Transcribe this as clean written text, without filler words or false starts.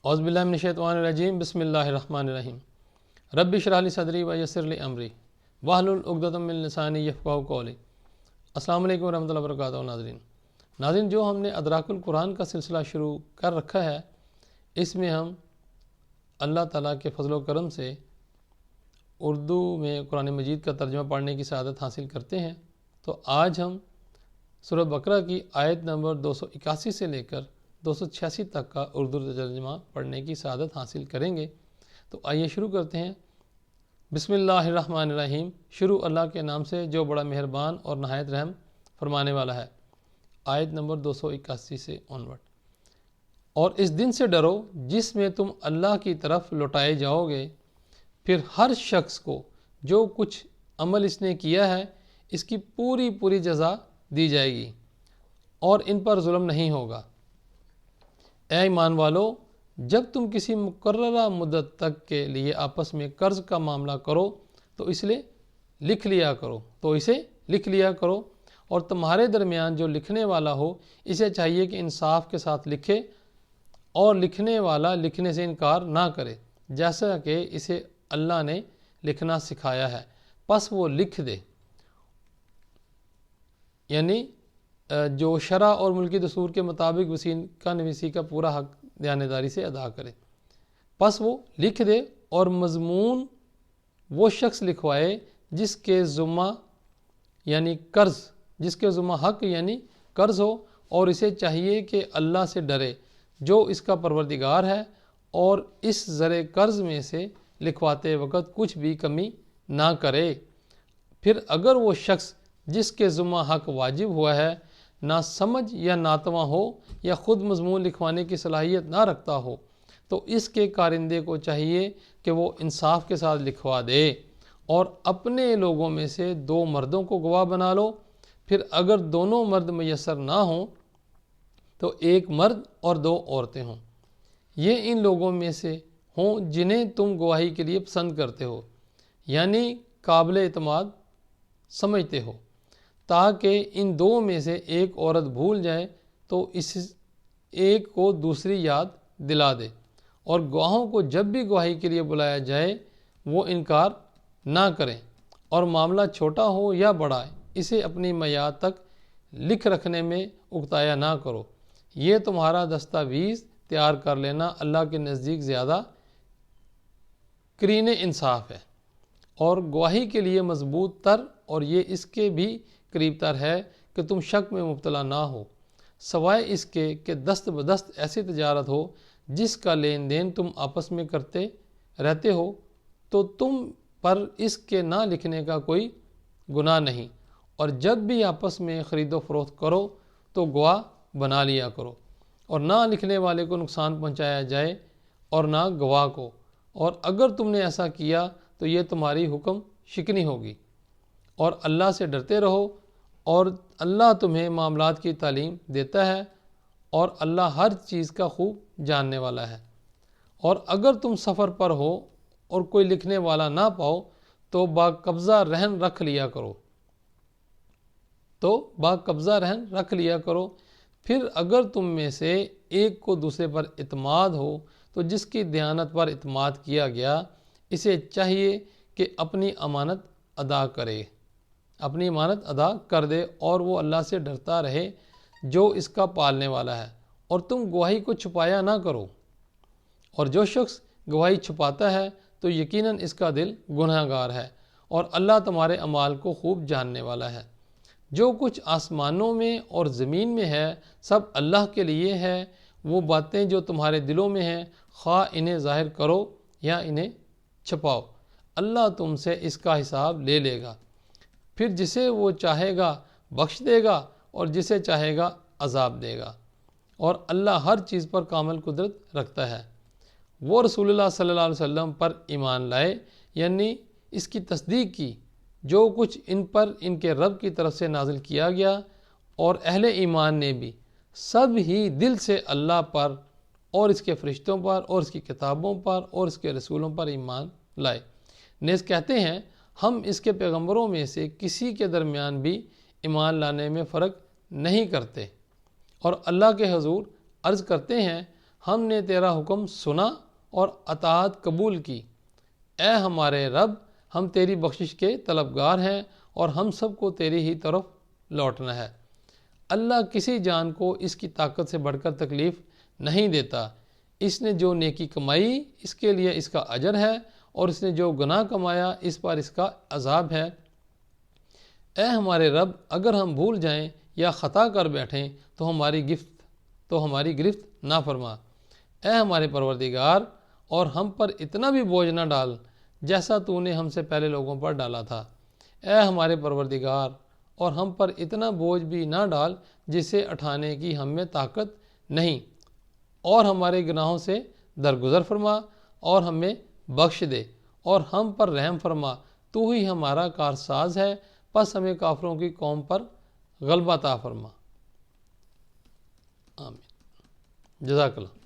اعوذ باللہ من الشیطان الرجیم بسم اللہ الرحمن الرحیم رب اشرح لی صدری ویسر لی امری واحلل عقدۃ من لسانی یفقہوا قولی۔ السلام علیکم ورحمۃ اللہ وبرکاتہ۔ ناظرین جو ہم نے ادراک القرآن کا سلسلہ شروع کر رکھا ہے، اس میں ہم اللہ تعالیٰ کے فضل و کرم سے اردو میں قرآن مجید کا ترجمہ پڑھنے کی سعادت حاصل کرتے ہیں۔ تو آج ہم سورہ بقرہ کی آیت نمبر 281 سے لے کر 286 تک کا اردو ترجمہ پڑھنے کی سعادت حاصل کریں گے۔ تو آئیے شروع کرتے ہیں۔ بسم اللہ الرحمن الرحیم، شروع اللہ کے نام سے جو بڑا مہربان اور نہایت رحم فرمانے والا ہے۔ آیت نمبر 281 سے آنورڈ۔ اور اس دن سے ڈرو جس میں تم اللہ کی طرف لوٹائے جاؤ گے، پھر ہر شخص کو جو کچھ عمل اس نے کیا ہے اس کی پوری جزا دی جائے گی اور ان پر ظلم نہیں ہوگا۔ اے ایمان والو، جب تم کسی مقررہ مدت تک کے لیے آپس میں قرض کا معاملہ کرو تو اسے لکھ لیا کرو اور تمہارے درمیان جو لکھنے والا ہو اسے چاہیے کہ انصاف کے ساتھ لکھے اور لکھنے والا لکھنے سے انکار نہ کرے، جیسا کہ اسے اللہ نے لکھنا سکھایا ہے، پس وہ لکھ دے۔ یعنی جو شرع اور ملکی دستور کے مطابق وسیع کا نویسی کا پورا حق دیانتداری سے ادا کرے، پس وہ لکھ دے اور مضمون وہ شخص لکھوائے جس کے ذمہ حق یعنی قرض ہو، اور اسے چاہیے کہ اللہ سے ڈرے جو اس کا پروردگار ہے، اور اس زر قرض میں سے لکھواتے وقت کچھ بھی کمی نہ کرے۔ پھر اگر وہ شخص جس کے ذمہ حق واجب ہوا ہے نہ سمجھ یا ناتواں ہو یا خود مضمون لکھوانے کی صلاحیت نہ رکھتا ہو تو اس کے کارندے کو چاہیے کہ وہ انصاف کے ساتھ لکھوا دے، اور اپنے لوگوں میں سے 2 مردوں کو گواہ بنا لو۔ پھر اگر دونوں مرد میسر نہ ہوں تو 1 مرد اور 2 عورتیں ہوں، یہ ان لوگوں میں سے ہوں جنہیں تم گواہی کے لیے پسند کرتے ہو، یعنی قابل اعتماد سمجھتے ہو، تاکہ ان 2 میں سے 1 عورت بھول جائے تو اس ایک کو دوسری یاد دلا دے، اور گواہوں کو جب بھی گواہی کے لیے بلایا جائے وہ انکار نہ کریں، اور معاملہ چھوٹا ہو یا بڑا اسے اپنی میعاد تک لکھ رکھنے میں اکتایا نہ کرو۔ یہ تمہارا دستاویز تیار کر لینا اللہ کے نزدیک زیادہ قرین انصاف ہے اور گواہی کے لیے مضبوط تر، اور یہ اس کے بھی قریب تر ہے کہ تم شک میں مبتلا نہ ہو، سوائے اس کے کہ دست بدست ایسی تجارت ہو جس کا لین دین تم آپس میں کرتے رہتے ہو، تو تم پر اس کے نہ لکھنے کا کوئی گناہ نہیں، اور جب بھی آپس میں خرید و فروخت کرو تو گواہ بنا لیا کرو، اور نہ لکھنے والے کو نقصان پہنچایا جائے اور نہ گواہ کو، اور اگر تم نے ایسا کیا تو یہ تمہاری حکم شکنی ہوگی۔ اور اللہ سے ڈرتے رہو، اور اللہ تمہیں معاملات کی تعلیم دیتا ہے، اور اللہ ہر چیز کا خوب جاننے والا ہے۔ اور اگر تم سفر پر ہو اور کوئی لکھنے والا نہ پاؤ تو باقبضہ رہن رکھ لیا کرو۔ پھر اگر تم میں سے ایک کو دوسرے پر اعتماد ہو تو جس کی دیانت پر اعتماد کیا گیا اسے چاہیے کہ اپنی امانت ادا کر دے، اور وہ اللہ سے ڈرتا رہے جو اس کا پالنے والا ہے، اور تم گواہی کو چھپایا نہ کرو، اور جو شخص گواہی چھپاتا ہے تو یقیناً اس کا دل گناہ گار ہے، اور اللہ تمہارے اعمال کو خوب جاننے والا ہے۔ جو کچھ آسمانوں میں اور زمین میں ہے سب اللہ کے لیے ہے۔ وہ باتیں جو تمہارے دلوں میں ہیں، خواہ انہیں ظاہر کرو یا انہیں چھپاؤ، اللہ تم سے اس کا حساب لے لے گا۔ پھر جسے وہ چاہے گا بخش دے گا اور جسے چاہے گا عذاب دے گا، اور اللہ ہر چیز پر کامل قدرت رکھتا ہے۔ وہ رسول اللہ صلی اللہ علیہ وسلم پر ایمان لائے، یعنی اس کی تصدیق کی جو کچھ ان پر ان کے رب کی طرف سے نازل کیا گیا، اور اہل ایمان نے بھی سب ہی دل سے اللہ پر اور اس کے فرشتوں پر اور اس کی کتابوں پر اور اس کے رسولوں پر ایمان لائے۔ نیز کہتے ہیں ہم اس کے پیغمبروں میں سے کسی کے درمیان بھی ایمان لانے میں فرق نہیں کرتے، اور اللہ کے حضور عرض کرتے ہیں ہم نے تیرا حکم سنا اور اطاعت قبول کی۔ اے ہمارے رب، ہم تیری بخشش کے طلبگار ہیں اور ہم سب کو تیری ہی طرف لوٹنا ہے۔ اللہ کسی جان کو اس کی طاقت سے بڑھ کر تکلیف نہیں دیتا۔ اس نے جو نیکی کمائی اس کے لیے اس کا اجر ہے، اور اس نے جو گناہ کمایا اس پر اس کا عذاب ہے۔ اے ہمارے رب، اگر ہم بھول جائیں یا خطا کر بیٹھیں تو ہماری گرفت نہ فرما۔ اے ہمارے پروردگار، اور ہم پر اتنا بھی بوجھ نہ ڈال جیسا تو نے ہم سے پہلے لوگوں پر ڈالا تھا۔ اے ہمارے پروردگار، اور ہم پر اتنا بوجھ بھی نہ ڈال جسے اٹھانے کی ہم میں طاقت نہیں، اور ہمارے گناہوں سے درگزر فرما اور ہمیں بخش دے، اور ہم پر رحم فرما۔ تو ہی ہمارا کارساز ہے، پس ہمیں کافروں کی قوم پر غلبہ عطا فرما۔ آمین۔ جزاک اللہ۔